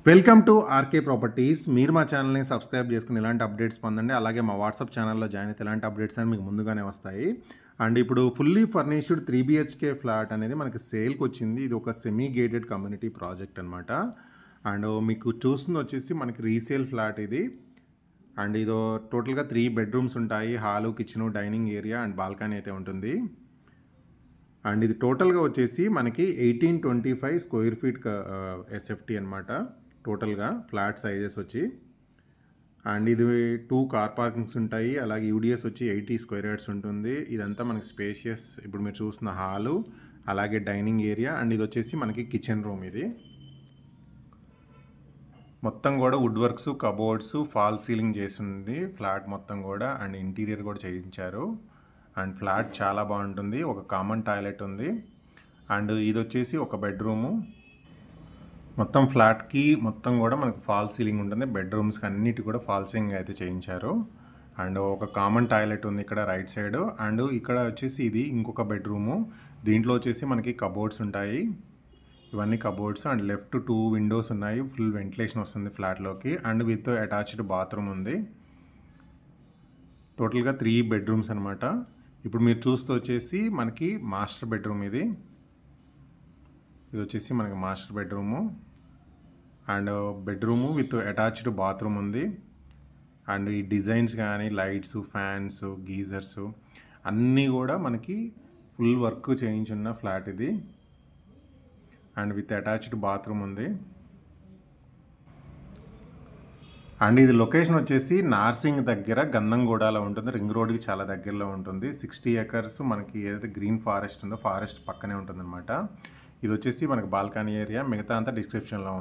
Welcome to RK properties. మీరు మా ఛానల్ని సబ్స్క్రైబ్ చేసుకుని ఇలాంటి అప్డేట్స్ పొందండి. అలాగే మా వాట్సాప్ ఛానల్లో జాయిన్ అయితే ఇలాంటి అప్డేట్స్ అని మీకు ముందుగానే వస్తాయి. అండ్ ఇప్పుడు ఫుల్లీ ఫర్నిష్డ్ 3 BHK ఫ్లాట్ అనేది మనకి సేల్కి వచ్చింది. ఇది ఒక సెమీ గేటెడ్ కమ్యూనిటీ ప్రాజెక్ట్ అనమాట. అండ్ మీకు చూస్తుంది వచ్చేసి మనకి రీసేల్ ఫ్లాట్ ఇది. అండ్ ఇదో టోటల్గా 3 బెడ్రూమ్స్ ఉంటాయి. Hall, kitchen, dining area and balcony అయితే ఉంటుంది. అండ్ ఇది టోటల్గా వచ్చేసి మనకి 1825 స్క్వేర్ ఫీట్ ఎస్ఎఫ్టీ అనమాట. టోటల్గా ఫ్లాట్ సైజెస్ వచ్చి. అండ్ ఇది 2 కార్ పార్కింగ్స్ ఉంటాయి. అలాగే యూడిఎస్ వచ్చి 80 స్క్వేర్ యార్డ్స్ ఉంటుంది. ఇదంతా మనకి స్పేషియస్, ఇప్పుడు మీరు చూస్తున్న హాలు, అలాగే డైనింగ్ ఏరియా. అండ్ ఇది వచ్చేసి మనకి కిచెన్ రూమ్. ఇది మొత్తం కూడా wood works, cupboards, fall ceiling చేసి ఉంది ఫ్లాట్ మొత్తం కూడా. అండ్ ఇంటీరియర్ కూడా చేయించారు. అండ్ ఫ్లాట్ చాలా బాగుంటుంది. ఒక కామన్ టాయిలెట్ ఉంది. అండ్ ఇది వచ్చేసి ఒక బెడ్రూము. మొత్తం ఫ్లాట్కి మొత్తం కూడా మనకు ఫాల్ సీలింగ్ ఉంటుంది. బెడ్రూమ్స్కి అన్నిటి కూడా ఫాల్ సీలింగ్ అయితే చేయించారు. అండ్ ఒక కామన్ టాయిలెట్ ఉంది ఇక్కడ రైట్ సైడ్. అండ్ ఇక్కడ వచ్చేసి ఇది ఇంకొక బెడ్రూము. దీంట్లో వచ్చేసి మనకి కబోర్డ్స్ ఉంటాయి. ఇవన్నీ కబోర్డ్స్. అండ్ లెఫ్ట్ 2 విండోస్ ఉన్నాయి. ఫుల్ వెంటిలేషన్ వస్తుంది ఫ్లాట్లోకి. అండ్ విత్ అటాచ్డ్ బాత్రూమ్ ఉంది. టోటల్గా 3 బెడ్రూమ్స్ అనమాట. ఇప్పుడు మీరు చూస్తూ వచ్చేసి మనకి మాస్టర్ బెడ్రూమ్ ఇది. ఇది వచ్చేసి మనకి master bedroom. And bedroom with attached bathroom ఉంది. అండ్ ఈ డిజైన్స్ కానీ లైట్స్, ఫ్యాన్స్, గీజర్స్ అన్నీ కూడా మనకి ఫుల్ వర్క్ చేయించున్న ఫ్లాట్ ఇది. అండ్ విత్ అటాచ్డ్ బాత్రూమ్ ఉంది. అండ్ ఇది లొకేషన్ వచ్చేసి నార్సింగ్ దగ్గర గన్నంగూడలో ఉంటుంది. రింగ్ రోడ్కి చాలా దగ్గరలో ఉంటుంది. 60 acres మనకి ఏదైతే గ్రీన్ ఫారెస్ట్ ఉందో ఫారెస్ట్ పక్కనే ఉంటుంది అనమాట. ఇది వచ్చేసి మనకి బాల్కనీ ఏరియా. మిగతా అంతా డిస్క్రిప్షన్లో ఉంది.